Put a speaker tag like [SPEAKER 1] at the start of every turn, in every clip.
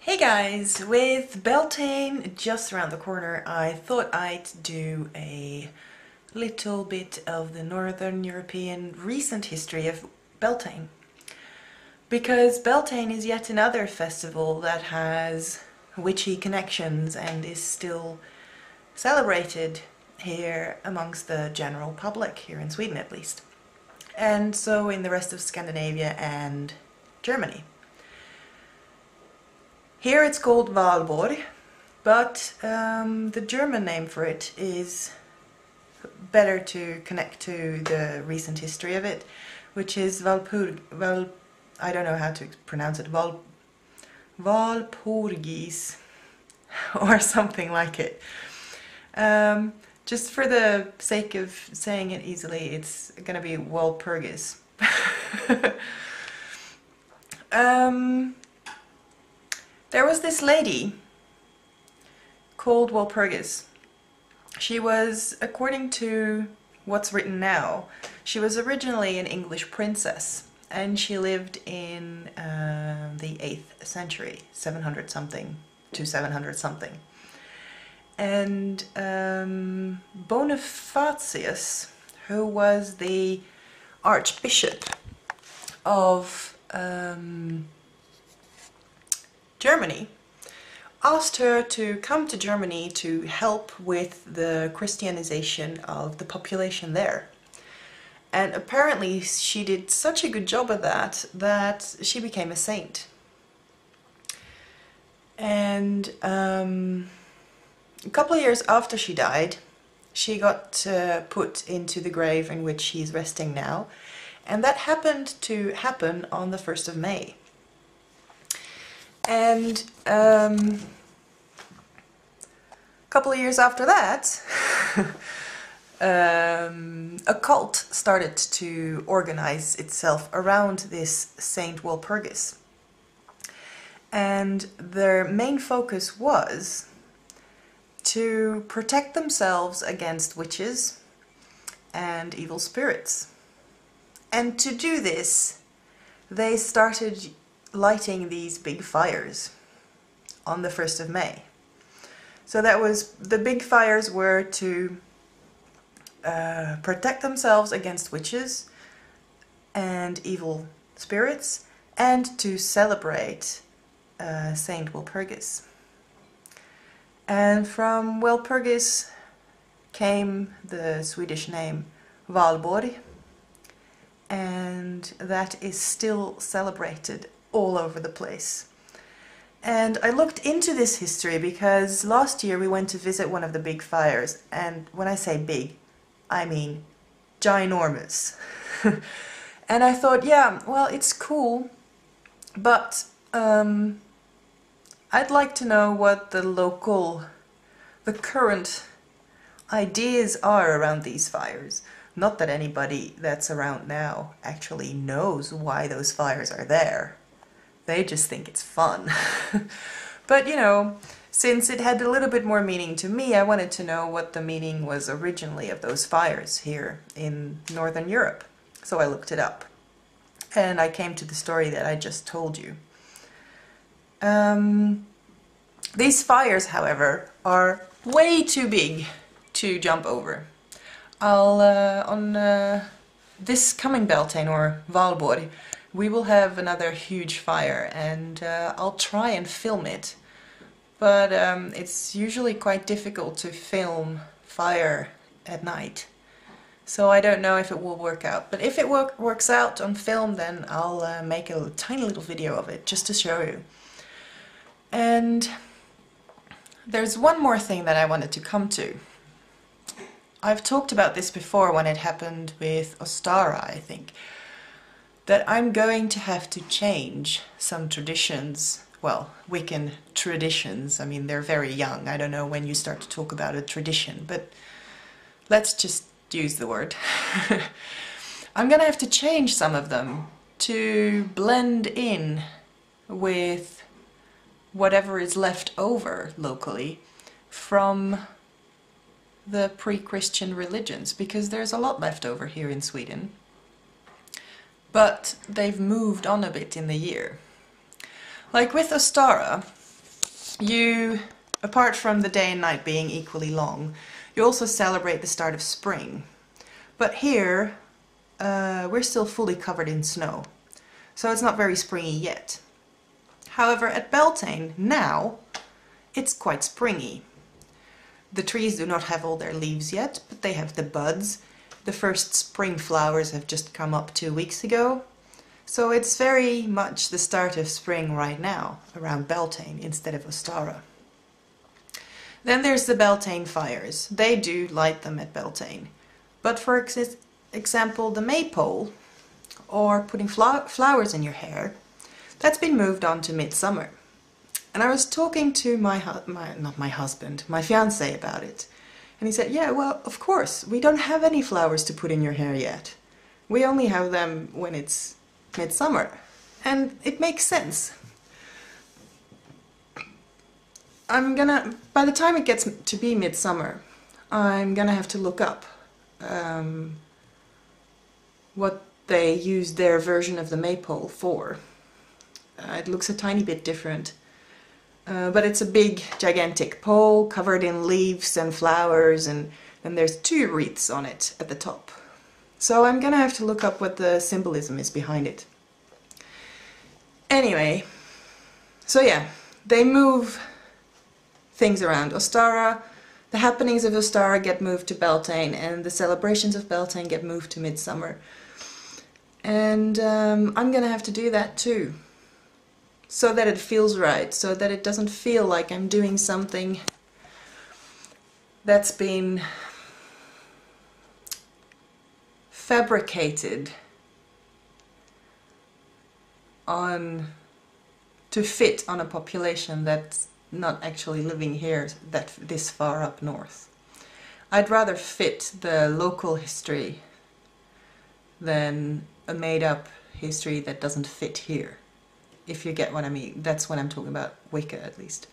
[SPEAKER 1] Hey guys, with Beltane just around the corner, I thought I'd do a little bit of the Northern European recent history of Beltane. Because Beltane is yet another festival that has witchy connections and is still celebrated here amongst the general public, here in Sweden at least. And so in the rest of Scandinavia and Germany. Here it's called Valborg, but the German name for it is better to connect to the recent history of it, which is I don't know how to pronounce it, Walpurgis, or something like it. Just for the sake of saying it easily, it's gonna be Walpurgis. There was this lady called Walpurgis. She was, according to what's written now, she was originally an English princess, and she lived in the 8th century, 700 something to 700 something. And Bonifacius, who was the archbishop of Germany, asked her to come to Germany to help with the Christianization of the population there. And apparently she did such a good job of that she became a saint. And a couple of years after she died, she got put into the grave in which she's resting now, and that happened to happen on the 1st of May. And a couple of years after that, a cult started to organize itself around this Saint Walpurgis. And their main focus was to protect themselves against witches and evil spirits. And to do this, they started lighting these big fires on the 1st of May. So the big fires were to protect themselves against witches and evil spirits, and to celebrate Saint Walpurgis. And from Walpurgis came the Swedish name Valborg, and that is still celebrated all over the place. And I looked into this history because last year we went to visit one of the big fires, and when I say big, I mean ginormous. And I thought, yeah, well, it's cool, but I'd like to know what the current ideas are around these fires. Not that anybody that's around now actually knows why those fires are there. They just think it's fun. But you know, since it had a little bit more meaning to me, I wanted to know what the meaning was originally of those fires here in Northern Europe. So I looked it up. And I came to the story that I just told you. These fires, however, are way too big to jump over. On this coming Beltane, or Valborg, we will have another huge fire, and I'll try and film it. But it's usually quite difficult to film fire at night. So I don't know if it will work out. But if it works out on film, then I'll make a tiny little video of it, just to show you. And there's one more thing that I wanted to come to. I've talked about this before when it happened with Ostara, I think, that I'm going to have to change some traditions, well, Wiccan traditions. I mean, they're very young. I don't know when you start to talk about a tradition, but let's just use the word. I'm gonna have to change some of them to blend in with whatever is left over locally from the pre-Christian religions, because there's a lot left over here in Sweden. But they've moved on a bit in the year. Like with Ostara, you, apart from the day and night being equally long, you also celebrate the start of spring. But here, we're still fully covered in snow, so it's not very springy yet. However, at Beltane, now, it's quite springy. The trees do not have all their leaves yet, but they have the buds. The first spring flowers have just come up 2 weeks ago. So it's very much the start of spring right now, around Beltane instead of Ostara. Then there's the Beltane fires. They do light them at Beltane. But for example, the maypole, or putting flowers in your hair, that's been moved on to midsummer. And I was talking to my fiancé about it. And he said, yeah, well, of course, we don't have any flowers to put in your hair yet. We only have them when it's midsummer. And it makes sense. By the time it gets to be midsummer, I'm gonna have to look up what they use their version of the maypole for. It looks a tiny bit different. But it's a big, gigantic pole covered in leaves and flowers, and there's 2 wreaths on it at the top. So I'm gonna have to look up what the symbolism is behind it. Anyway, so yeah, they move things around. Ostara, the happenings of Ostara get moved to Beltane, and the celebrations of Beltane get moved to midsummer. And I'm gonna have to do that too. So that it feels right, so that it doesn't feel like I'm doing something that's been fabricated to fit on a population that's not actually living here this far up north. I'd rather fit the local history than a made-up history that doesn't fit here. If you get what I mean. That's when I'm talking about Wicca, at least.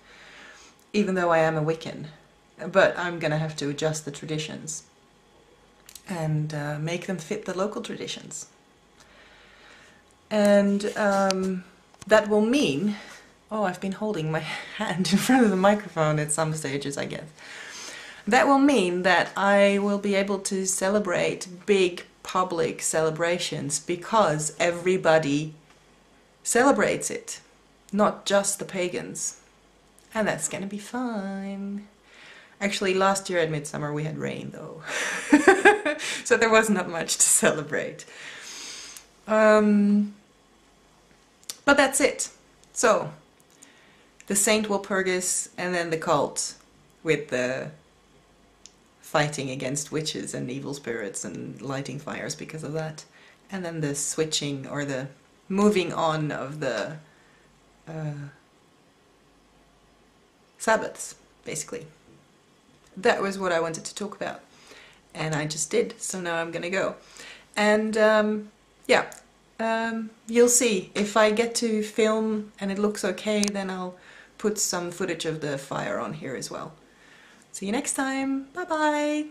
[SPEAKER 1] Even though I am a Wiccan. But I'm gonna have to adjust the traditions and make them fit the local traditions. And that will mean... Oh, I've been holding my hand in front of the microphone at some stages, I guess. That will mean that I will be able to celebrate big public celebrations because everybody celebrates it, not just the pagans. And that's gonna be fine. Actually, last year at Midsummer we had rain though. So there was not much to celebrate. But that's it. So, the Saint Walpurgis and then the cult with the fighting against witches and evil spirits and lighting fires because of that. And then the switching or the moving on of the Sabbaths, basically. That was what I wanted to talk about. And I just did, so now I'm gonna go. And yeah, you'll see. If I get to film and it looks okay, then I'll put some footage of the fire on here as well. See you next time. Bye bye!